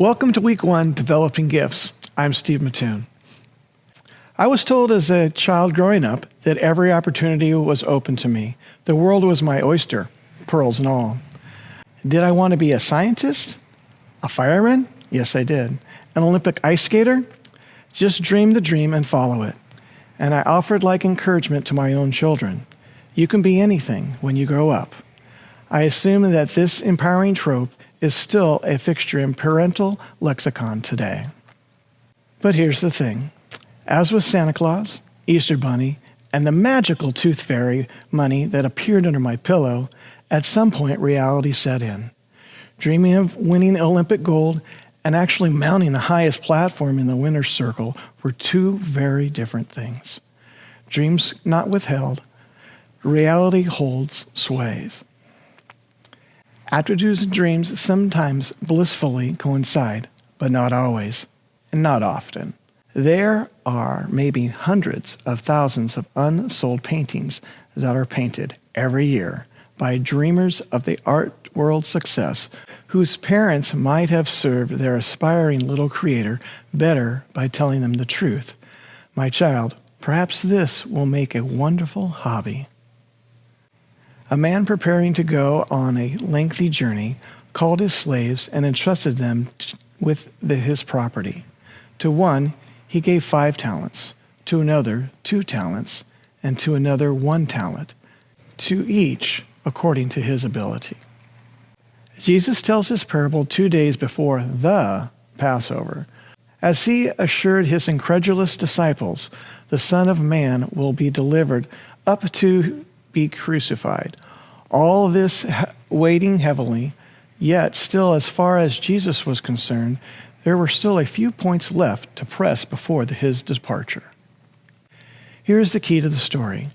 Welcome to Week 1, Developing Gifts. I'm Steve Mattoon. I was told as a child growing up that every opportunity was open to me. The world was my oyster, pearls and all. Did I want to be a scientist? A fireman? Yes, I did. An Olympic ice skater? Just dream the dream and follow it. And I offered like encouragement to my own children. You can be anything when you grow up. I assume that this empowering trope is still a fixture in parental lexicon today. But here's the thing. As with Santa Claus, Easter Bunny, and the magical tooth fairy money that appeared under my pillow, at some point reality set in. Dreaming of winning Olympic gold and actually mounting the highest platform in the winner's circle were two very different things. Dreams not withheld, reality holds sways. Attitudes and dreams sometimes blissfully coincide, but not always, and not often. There are maybe hundreds of thousands of unsold paintings that are painted every year by dreamers of the art world success whose parents might have served their aspiring little creator better by telling them the truth. My child, perhaps this will make a wonderful hobby. A man preparing to go on a lengthy journey called his slaves and entrusted them with his property. To one, he gave 5 talents, to another 2 talents, and to another 1 talent, to each according to his ability. Jesus tells this parable 2 days before the Passover. As he assured his incredulous disciples, the Son of Man will be delivered up to be crucified. All this weighting heavily, yet still as far as Jesus was concerned, there were still a few points left to press before his departure. Here is the key to the story.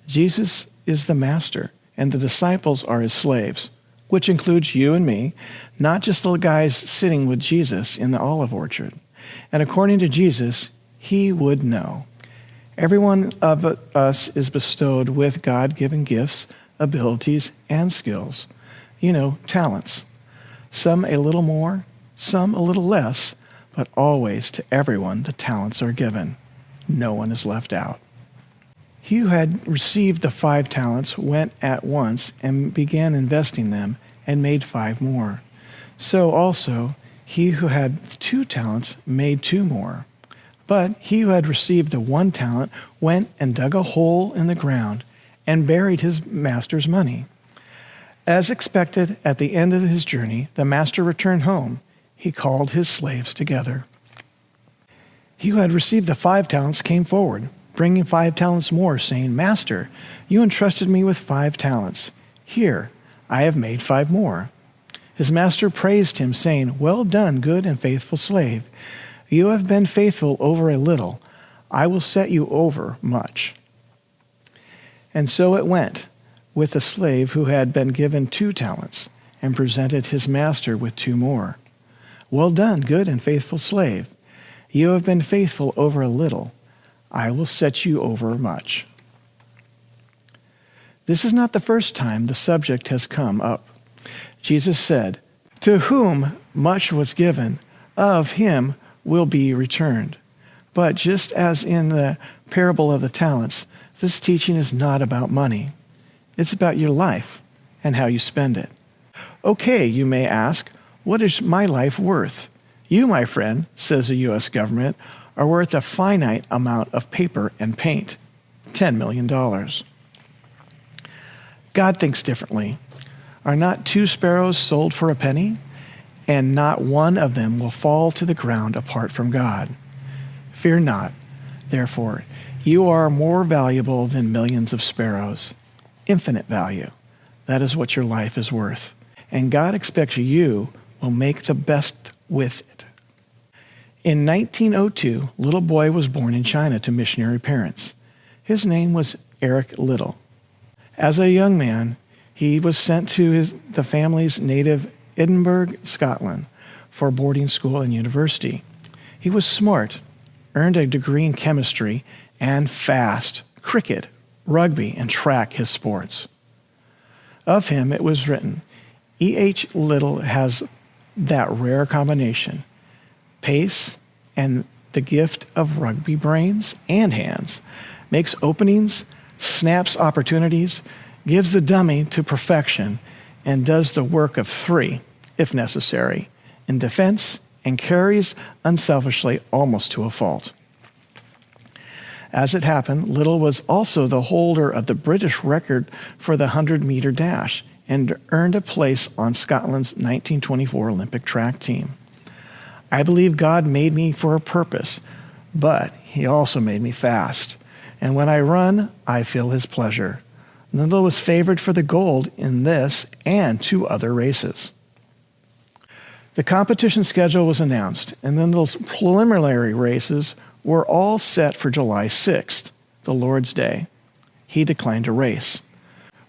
Jesus is the master, and the disciples are his slaves, which includes you and me, not just the guys sitting with Jesus in the olive orchard. And according to Jesus, he would know. Every one of us is bestowed with God-given gifts, abilities, and skills. Talents. Some a little more, some a little less, but always to everyone the talents are given. No one is left out. He who had received the 5 talents went at once and began investing them and made 5 more. So also he who had 2 talents made 2 more. But he who had received the 1 talent went and dug a hole in the ground and buried his master's money. As expected, at the end of his journey, the master returned home. He called his slaves together. He who had received the 5 talents came forward, bringing 5 talents more, saying, "Master, you entrusted me with 5 talents. Here, I have made 5 more." His master praised him, saying, "Well done, good and faithful slave. You have been faithful over a little. I will set you over much." And so it went with the slave who had been given 2 talents and presented his master with 2 more. "Well done, good and faithful slave. You have been faithful over a little. I will set you over much." This is not the first time the subject has come up. Jesus said, "To whom much was given, of him will be returned." But just as in the parable of the talents, this teaching is not about money. It's about your life and how you spend it. Okay, you may ask, what is my life worth? You, my friend, says the U.S. government, are worth a finite amount of paper and paint, $10 million. God thinks differently. Are not 2 sparrows sold for a penny? And not one of them will fall to the ground apart from God. Fear not, therefore, you are more valuable than millions of sparrows. Infinite value. That is what your life is worth. And God expects you will make the best with it. In 1902, a little boy was born in China to missionary parents. His name was Eric Little. As a young man, he was sent to the family's native Edinburgh, Scotland, for boarding school and university. He was smart, earned a degree in chemistry, and fast, cricket, rugby, and track his sports. Of him it was written, E.H. Little has that rare combination. pace, and the gift of rugby brains and hands, makes openings, snaps opportunities, gives the dummy to perfection, and does the work of three, if necessary, in defense, and carries unselfishly almost to a fault. As it happened, Little was also the holder of the British record for the 100-meter dash and earned a place on Scotland's 1924 Olympic track team. I believe God made me for a purpose, but he also made me fast. And when I run, I feel his pleasure. Lyndall was favored for the gold in this and 2 other races. The competition schedule was announced, and Lyndall's preliminary races were all set for July 6th, the Lord's Day. He declined to race.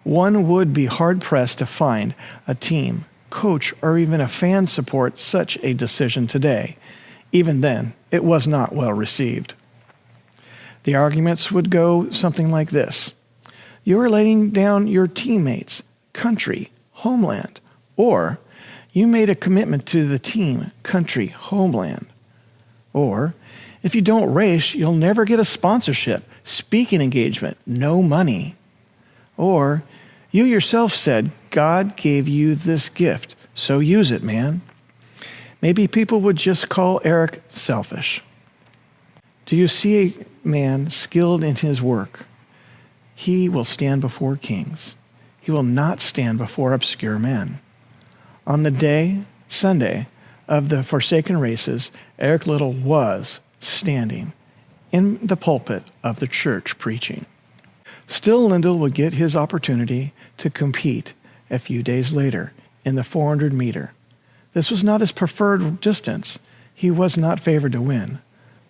One would be hard-pressed to find a team, coach, or even a fan support such a decision today. Even then, it was not well received. The arguments would go something like this. You are laying down your teammates, country, homeland, or you made a commitment to the team, country, homeland. Or, if you don't race, you'll never get a sponsorship, speaking engagement, no money. Or, you yourself said God gave you this gift, so use it, man. Maybe people would just call Eric selfish. Do you see a man skilled in his work? He will stand before kings. He will not stand before obscure men. On the day, Sunday, of the Forsaken Races, Eric Little was standing in the pulpit of the church preaching. Still, Lyndall would get his opportunity to compete a few days later in the 400 meter. This was not his preferred distance. He was not favored to win,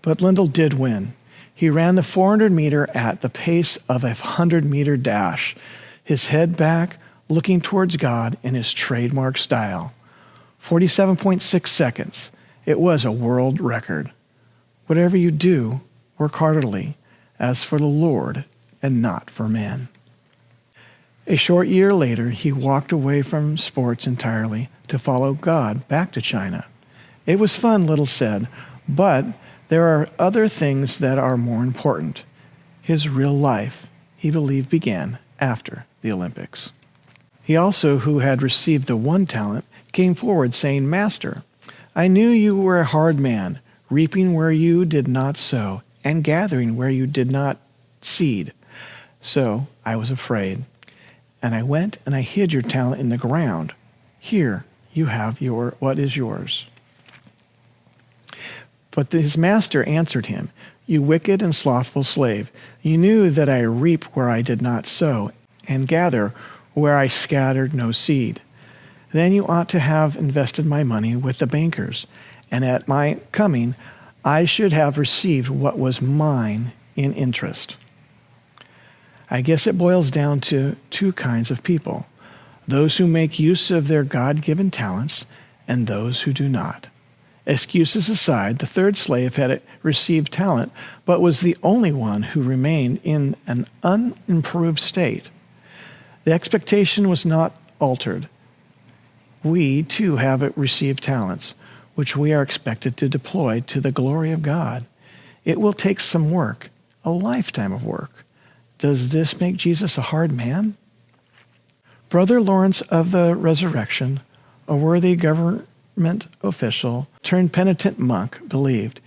but Lyndall did win. He ran the 400 meter at the pace of a 100 meter dash, his head back, looking towards God in his trademark style. 47.6 seconds. It was a world record. Whatever you do, work heartily, as for the Lord and not for men. A short year later, he walked away from sports entirely to follow God back to China. It was fun, Little said, but there are other things that are more important. His real life, he believed, began after the Olympics. He also, who had received the one talent, came forward saying, Master, I knew you were a hard man, reaping where you did not sow, and gathering where you did not seed. So I was afraid, and I went and I hid your talent in the ground. Here you have what is yours. But his master answered him, You wicked and slothful slave, you knew that I reap where I did not sow, and gather where I scattered no seed. Then you ought to have invested my money with the bankers, and at my coming I should have received what was mine in interest. I guess it boils down to 2 kinds of people, those who make use of their God-given talents and those who do not. Excuses aside, the third slave had received talent, but was the only one who remained in an unimproved state. The expectation was not altered. We, too, have received talents, which we are expected to deploy to the glory of God. It will take some work, a lifetime of work. Does this make Jesus a hard man? Brother Lawrence of the Resurrection, a worthy government official turned penitent monk, believed,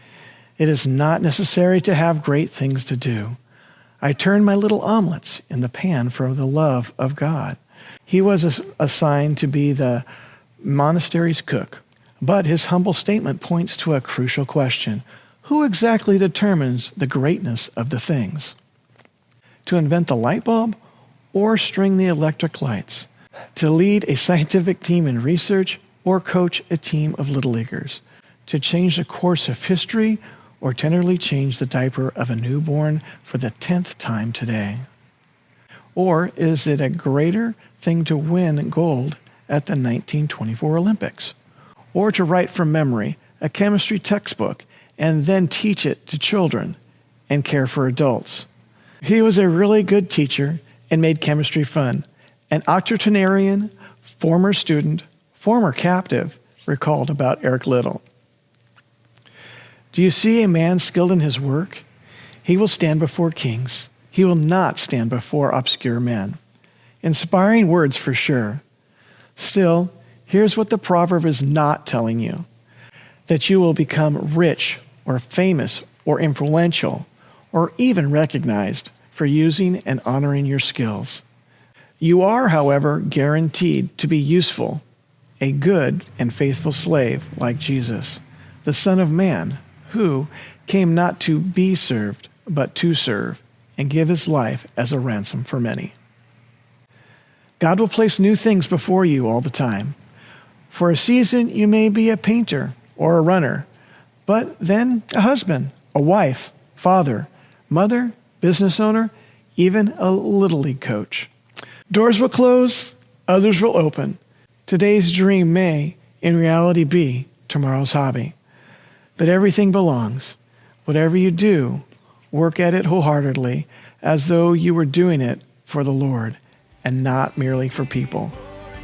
It is not necessary to have great things to do. I turn my little omelets in the pan for the love of God. He was assigned to be the monastery's cook, but his humble statement points to a crucial question. Who exactly determines the greatness of the things? To invent the light bulb or string the electric lights? To lead a scientific team in research or coach a team of little leaguers? To change the course of history or tenderly change the diaper of a newborn for the 10th time today? Or is it a greater thing to win gold at the 1924 Olympics? Or to write from memory a chemistry textbook and then teach it to children and care for adults? He was a really good teacher and made chemistry fun. An octogenarian, former student, former captive, recalled about Eric Little. Do you see a man skilled in his work? He will stand before kings. He will not stand before obscure men. Inspiring words for sure. Still, here's what the proverb is not telling you: that you will become rich or famous or influential or even recognized for using and honoring your skills. You are, however, guaranteed to be useful, a good and faithful slave like Jesus, the Son of Man, who came not to be served, but to serve and give his life as a ransom for many. God will place new things before you all the time. For a season, you may be a painter or a runner, but then a husband, a wife, father, mother, business owner, even a little league coach. Doors will close, others will open. Today's dream may, in reality, be tomorrow's hobby. But everything belongs. Whatever you do, work at it wholeheartedly, as though you were doing it for the Lord and not merely for people.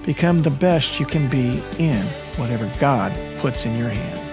Become the best you can be in whatever God puts in your hand.